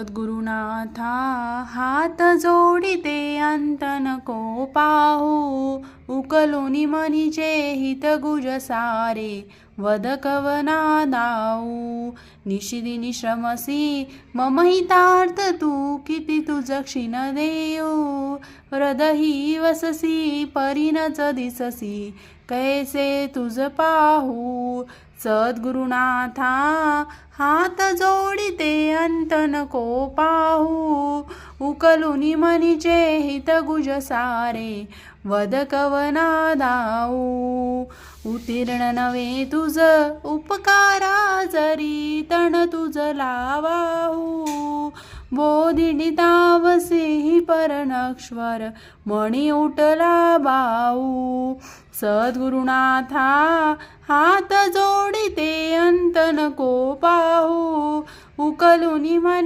सद्गुरुनाथा हात जोडिते अंत नको पाहू, उकलुनी मनीचे हित गुज सारे वद कवना दाऊ. निशिदिनी श्रमसी मम हितार्थ तू, किती तुझ क्षीण देऊ. हृदही वससी परीनच दिससी, कैसे तुझ पाहू. सद्गुरुनाथा हात जोडिते अंत नको पाहू, उकलुनी मनीचे हित गुज सारे वद कवना दाऊ. उत्तीर्ण नवे तुझ उपकारा जरी, तण तुझ लावाहू. बोधिनी तावसी परनश्वर मणी उठला बाऊ. सद्गुरुनाथा हात जोडिते अंत नको पाहू, उकलुनी मनी